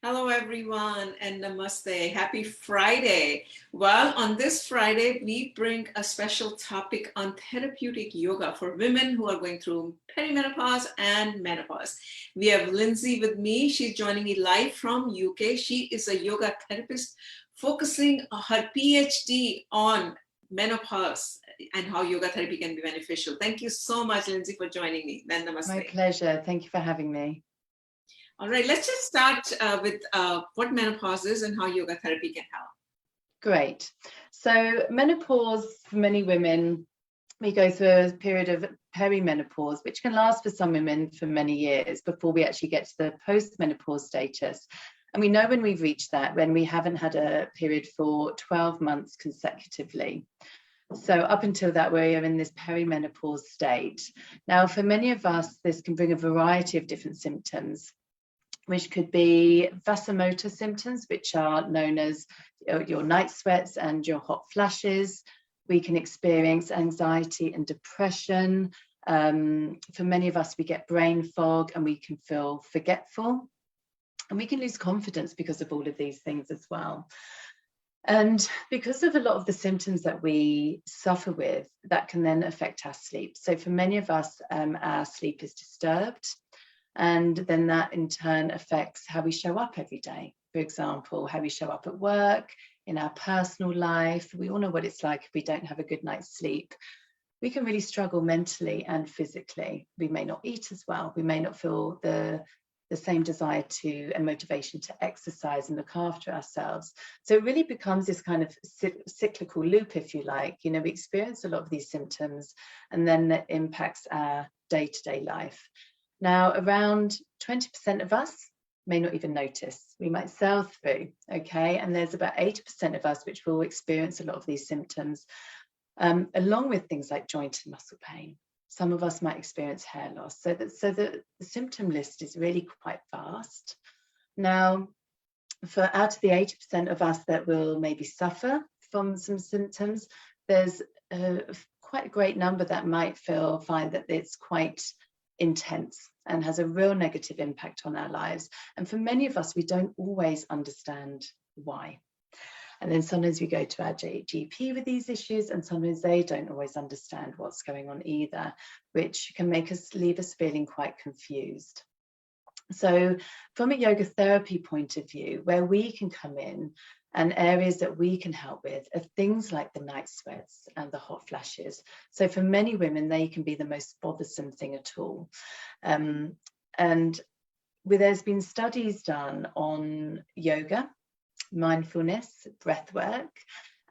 Hello, everyone, and namaste. Happy Friday. Well, on this Friday, we bring a special topic on therapeutic yoga for women who are going through perimenopause and menopause. We have Lindsey with me. She's joining me live from UK. She is a yoga therapist focusing her PhD on menopause and how yoga therapy can be beneficial. Thank you so much, Lindsey, for joining me. And My namaste. pleasure. Thank you for having me. All right, let's just start with what menopause is and how yoga therapy can help. Great. So menopause, for many women, we go through a period of perimenopause, which can last for some women for many years before we actually get to the postmenopause status. And we know when we've reached that, when we haven't had a period for 12 months consecutively. So up until that, we're in this perimenopause state. Now, for many of us, this can bring a variety of different symptoms, which could be vasomotor symptoms, which are known as your night sweats and your hot flashes. We can experience anxiety and depression. For many of us, we get brain fog and we can feel forgetful. And we can lose confidence because of all of these things as well. And because of a lot of the symptoms that we suffer with, that can then affect our sleep. So for many of us, our sleep is disturbed. And then that in turn affects how we show up every day. For example, how we show up at work, in our personal life. We all know what it's like if we don't have a good night's sleep. We can really struggle mentally and physically. We may not eat as well. We may not feel the same desire to and motivation to exercise and look after ourselves. So it really becomes this kind of cyclical loop, if you like. You know, we experience a lot of these symptoms and then that impacts our day-to-day life. Now, around 20% of us may not even notice. We might sail through, okay? And there's about 80% of us which will experience a lot of these symptoms, along with things like joint and muscle pain. Some of us might experience hair loss. So the symptom list is really quite vast. Now, for out of the 80% of us that will maybe suffer from some symptoms, there's quite a great number that might find that it's quite intense and has a real negative impact on our lives. And for many of us, we don't always understand why. And then sometimes we go to our GP with these issues, and sometimes they don't always understand what's going on either, which can leave us feeling quite confused. So from a yoga therapy point of view, where we can come in and areas that we can help with are things like the night sweats and the hot flashes. So for many women, they can be the most bothersome thing at all. And there's been studies done on yoga, mindfulness, breath work,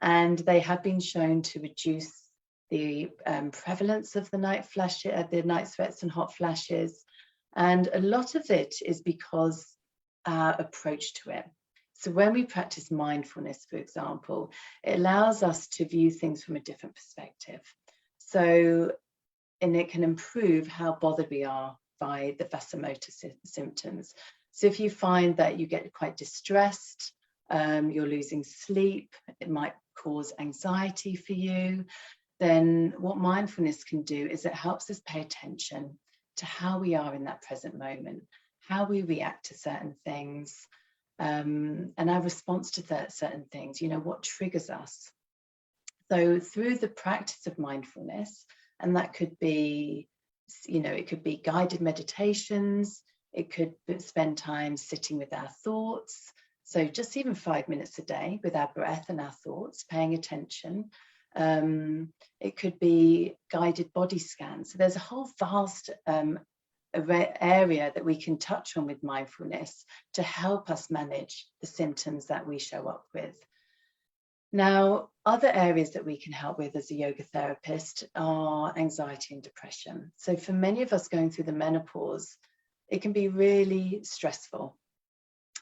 and they have been shown to reduce the prevalence of the night sweats and hot flashes. And a lot of it is because our approach to it. So when we practice mindfulness, for example, it allows us to view things from a different perspective. So, and it can improve how bothered we are by the vasomotor symptoms. So if you find that you get quite distressed, you're losing sleep, it might cause anxiety for you, then what mindfulness can do is it helps us pay attention to how we are in that present moment, how we react to certain things, and our response to certain things, you know, what triggers us. So through the practice of mindfulness, and that could be, you know, it could be guided meditations, it could spend time sitting with our thoughts. So just even 5 minutes a day with our breath and our thoughts, paying attention. It could be guided body scans. So there's a whole vast area that we can touch on with mindfulness to help us manage the symptoms that we show up with. Now, other areas that we can help with as a yoga therapist are anxiety and depression. So for many of us going through the menopause, it can be really stressful.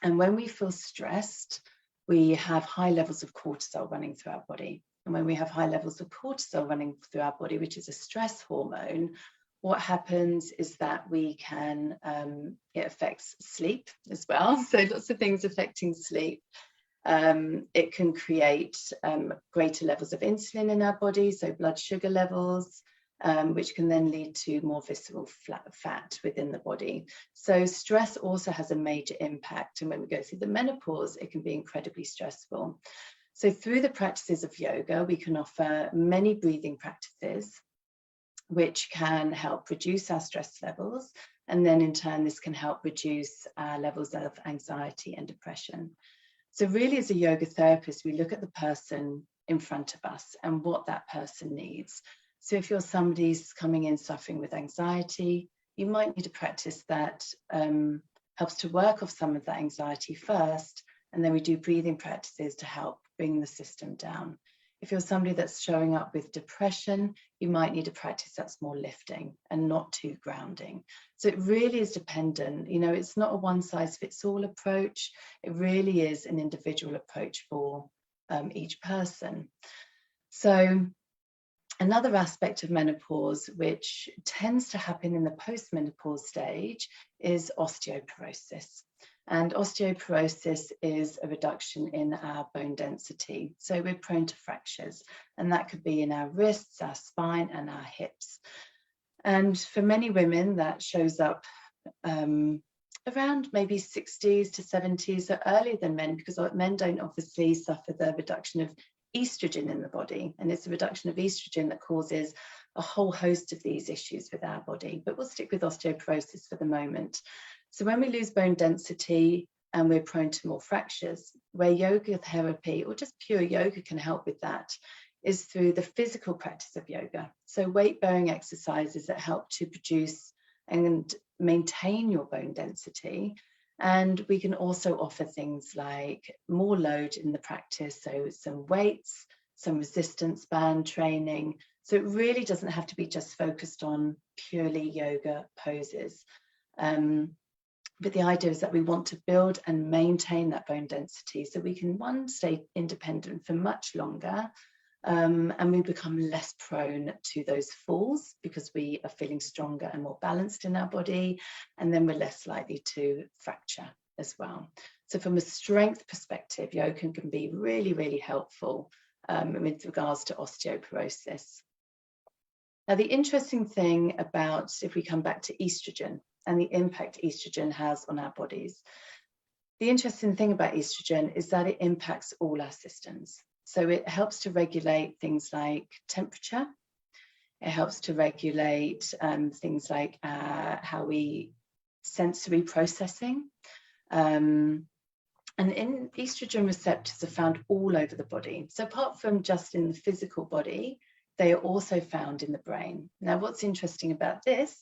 And when we feel stressed, we have high levels of cortisol running through our body. And when we have high levels of cortisol running through our body, which is a stress hormone, what happens is that we can, it affects sleep as well. So lots of things affecting sleep. It can create greater levels of insulin in our body, so blood sugar levels. which can then lead to more visceral fat within the body. So stress also has a major impact. And when we go through the menopause, it can be incredibly stressful. So through the practices of yoga, we can offer many breathing practices, which can help reduce our stress levels. And then in turn, this can help reduce our levels of anxiety and depression. So really, as a yoga therapist, we look at the person in front of us and what that person needs. So if you're somebody who's coming in suffering with anxiety, you might need a practice that helps to work off some of that anxiety first, and then we do breathing practices to help bring the system down. If you're somebody that's showing up with depression, you might need a practice that's more lifting and not too grounding. So it really is dependent. You know, it's not a one-size-fits-all approach. It really is an individual approach for each person. So another aspect of menopause, which tends to happen in the post-menopause stage, is osteoporosis. And osteoporosis is a reduction in our bone density. So we're prone to fractures, and that could be in our wrists, our spine, and our hips. And for many women, that shows up around maybe 60s to 70s, so earlier than men, because men don't obviously suffer the reduction of estrogen in the body. And it's a reduction of estrogen that causes a whole host of these issues with our body. But we'll stick with osteoporosis for the moment. So when we lose bone density and we're prone to more fractures, where yoga therapy or just pure yoga can help with that is through the physical practice of yoga. So weight-bearing exercises that help to produce and maintain your bone density. And we can also offer things like more load in the practice, so some weights, some resistance band training. So it really doesn't have to be just focused on purely yoga poses. But the idea is that we want to build and maintain that bone density so we can, one, stay independent for much longer, and we become less prone to those falls because we are feeling stronger and more balanced in our body, and then we're less likely to fracture as well. So from a strength perspective, yoga can be really, really helpful with regards to osteoporosis. Now, the interesting thing about, if we come back to estrogen and the impact estrogen has on our bodies, the interesting thing about estrogen is that it impacts all our systems. So it helps to regulate things like temperature. It helps to regulate things like how we sensory processing. And in estrogen receptors are found all over the body. So apart from just in the physical body, they are also found in the brain. Now, what's interesting about this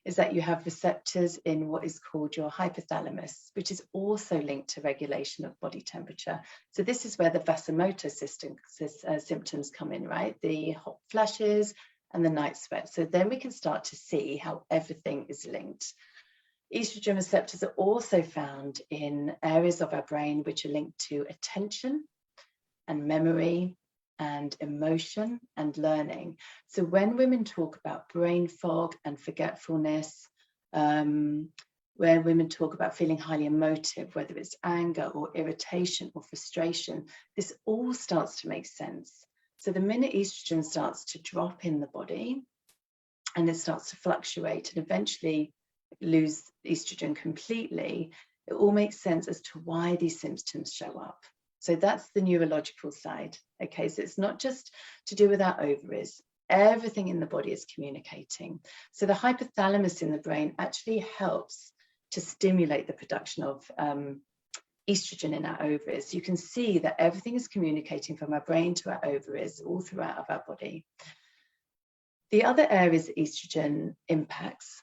is that you have receptors in what is called your hypothalamus, which is also linked to regulation of body temperature. So this is where the vasomotor symptoms come in, right? The hot flashes and the night sweat. So then we can start to see how everything is linked. Estrogen receptors are also found in areas of our brain which are linked to attention and memory and emotion and learning. So when women talk about brain fog and forgetfulness, where women talk about feeling highly emotive, whether it's anger or irritation or frustration, this all starts to make sense. So the minute estrogen starts to drop in the body and it starts to fluctuate and eventually lose estrogen completely, it all makes sense as to why these symptoms show up. So that's the neurological side. Okay, so it's not just to do with our ovaries. Everything in the body is communicating. So the hypothalamus in the brain actually helps to stimulate the production of estrogen in our ovaries. You can see that everything is communicating from our brain to our ovaries all throughout our body. The other areas that estrogen impacts,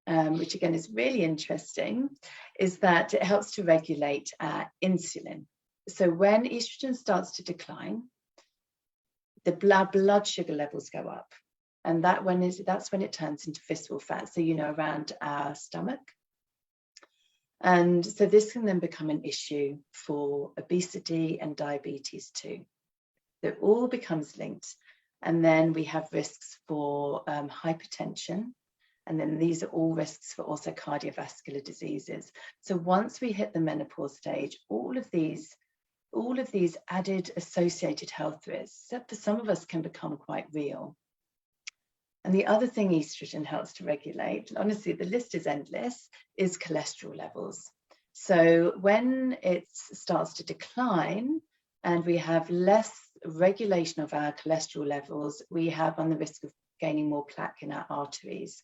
which again is really interesting, is that it helps to regulate our insulin. So when estrogen starts to decline, the blood sugar levels go up, and that's when it turns into visceral fat, so around our stomach. And so this can then become an issue for obesity and diabetes too. It all becomes linked, and then we have risks for hypertension, and then these are all risks for also cardiovascular diseases. So once we hit the menopause stage, all of these added associated health risks, for some of us, can become quite real. And the other thing estrogen helps to regulate, honestly, the list is endless, is cholesterol levels. So when it starts to decline and we have less regulation of our cholesterol levels, we have on the risk of gaining more plaque in our arteries,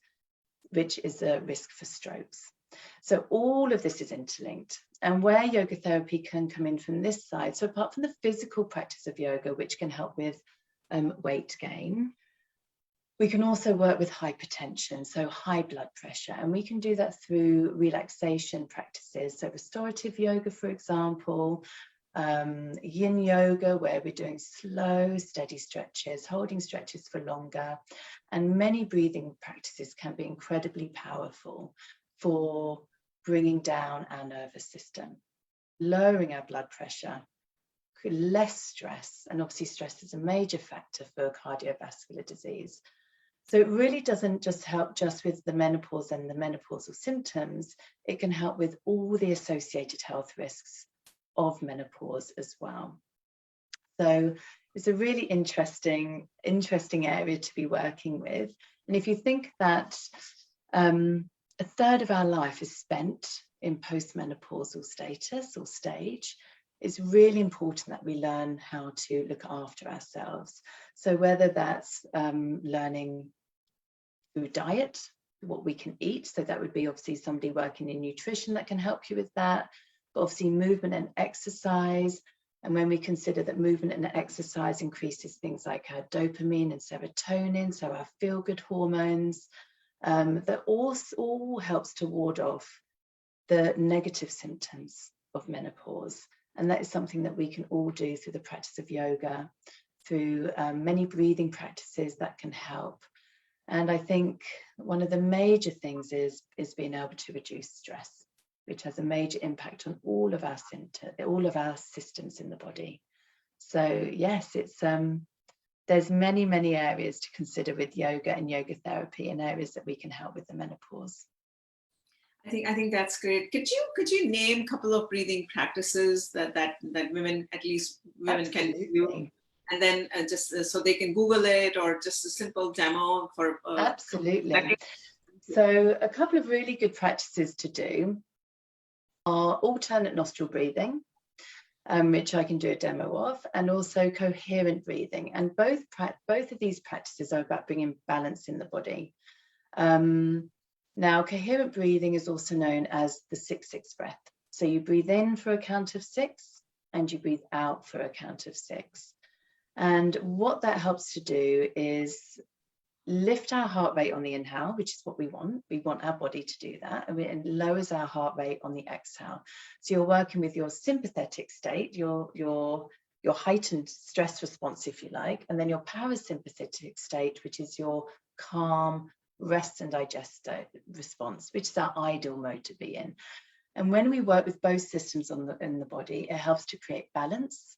which is a risk for strokes. So all of this is interlinked. And where yoga therapy can come in from this side, so apart from the physical practice of yoga, which can help with weight gain, we can also work with hypertension, so high blood pressure, and we can do that through relaxation practices. So restorative yoga, for example, yin yoga, where we're doing slow, steady stretches, holding stretches for longer, and many breathing practices can be incredibly powerful for bringing down our nervous system, lowering our blood pressure, less stress, and obviously stress is a major factor for cardiovascular disease. So it really doesn't just help just with the menopause and the menopausal symptoms, it can help with all the associated health risks of menopause as well. So it's a really interesting area to be working with. And if you think that a third of our life is spent in postmenopausal status or stage, it's really important that we learn how to look after ourselves. So whether that's learning through diet, what we can eat, so that would be obviously somebody working in nutrition that can help you with that, but obviously movement and exercise. And when we consider that movement and exercise increases things like our dopamine and serotonin, so our feel-good hormones, that all helps to ward off the negative symptoms of menopause. And that is something that we can all do through the practice of yoga, through many breathing practices that can help. And I think one of the major things is being able to reduce stress, which has a major impact on all of our systems in the body. So yes, it's there's many areas to consider with yoga and yoga therapy, and areas that we can help with the menopause. I think that's great. Could you name a couple of breathing practices that women, at least women, Absolutely. can do? And then just so they can Google it, or just a simple demo for absolutely. So a couple of really good practices to do are alternate nostril breathing, which I can do a demo of, and also coherent breathing. And both of these practices are about bringing balance in the body. Now, coherent breathing is also known as the 6-6 breath. So you breathe in for a count of 6 and you breathe out for a count of 6. And what that helps to do is lift our heart rate on the inhale, which is what we want. We want our body to do that. And it lowers our heart rate on the exhale. So you're working with your sympathetic state, your heightened stress response, if you like, and then your parasympathetic state, which is your calm, rest and digest response, which is our ideal mode to be in. And when we work with both systems in the body, it helps to create balance.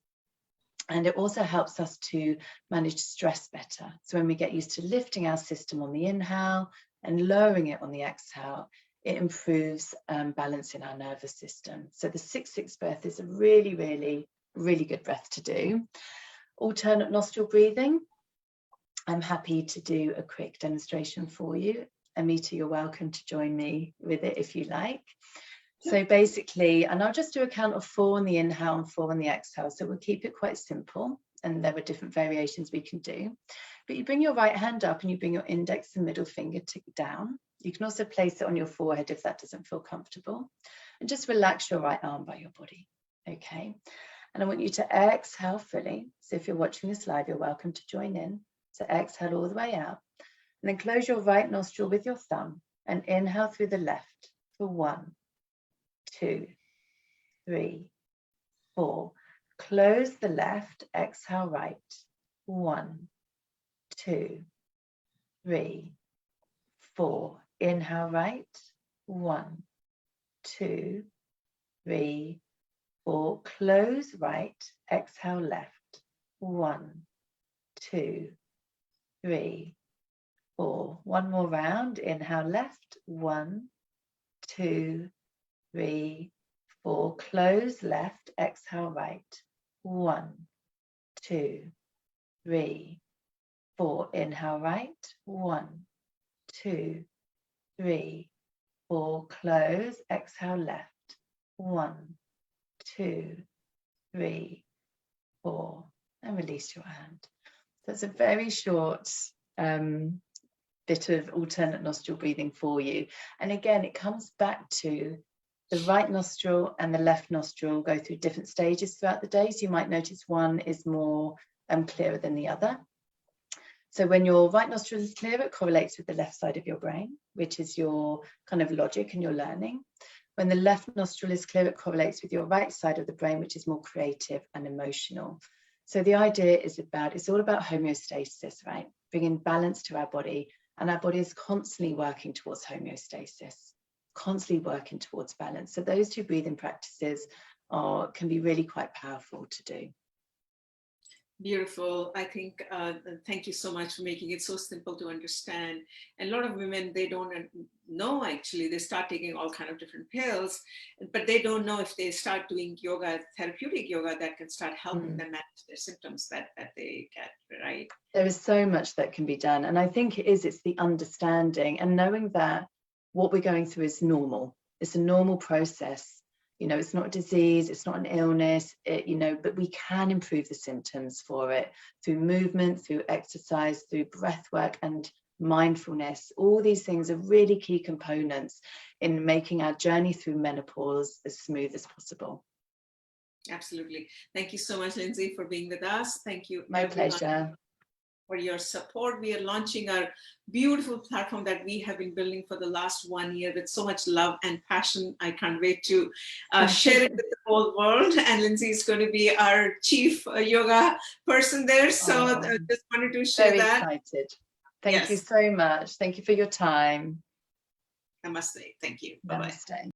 And it also helps us to manage stress better. So when we get used to lifting our system on the inhale and lowering it on the exhale, it improves balance in our nervous system. So the 6-6 breath is a really good breath to do. Alternate nostril breathing. I'm happy to do a quick demonstration for you. Amita, you're welcome to join me with it if you like. So basically, and I'll just do a count of 4 on the inhale and 4 on the exhale. So we'll keep it quite simple, and there are different variations we can do. But you bring your right hand up and you bring your index and middle finger down. You can also place it on your forehead if that doesn't feel comfortable. And just relax your right arm by your body, okay? And I want you to exhale fully. So if you're watching this live, you're welcome to join in. So exhale all the way out. And then close your right nostril with your thumb and inhale through the left for 1, 2, 3, 4. Close the left, exhale right. 1, 2, 3, 4. Inhale right. 1, 2, 3, 4. Close right, exhale left. 1, 2, 3, 4. One more round. Inhale left. 1, 2, 3, 4. Close left, exhale right. 1, 2, 3, 4. Inhale right. 1, 2, 3, 4. Close. Exhale left. 1, 2, 3, 4. And release your hand. So it's a very short bit of alternate nostril breathing for you. And again, it comes back to the right nostril and the left nostril go through different stages throughout the day. So you might notice one is more clearer than the other. So when your right nostril is clear, it correlates with the left side of your brain, which is your kind of logic and your learning. When the left nostril is clear, it correlates with your right side of the brain, which is more creative and emotional. So the idea is it's all about homeostasis, right? Bringing balance to our body, and our body is constantly working towards homeostasis, constantly working towards balance. So those two breathing practices can be really quite powerful to do. Beautiful. I think, thank you so much for making it so simple to understand. And a lot of women, they don't know, actually, they start taking all kind of different pills, but they don't know if they start doing yoga, therapeutic yoga, that can start helping them manage their symptoms that they get, right? There is so much that can be done. And I think it's the understanding and knowing that what we're going through is normal. It's a normal process. You know, it's not a disease, it's not an illness, but we can improve the symptoms for it through movement, through exercise, through breath work and mindfulness. All these things are really key components in making our journey through menopause as smooth as possible. Absolutely. Thank you so much, Lindsey, for being with us. Thank you. My pleasure. For your support. We are launching our beautiful platform that we have been building for the last 1 year with so much love and passion. I can't wait to share it with the whole world. And Lindsey is going to be our chief yoga person there. So just wanted to share that. Very excited. Thank you so much. Thank you for your time. Namaste. Thank you. Bye-bye. Namaste.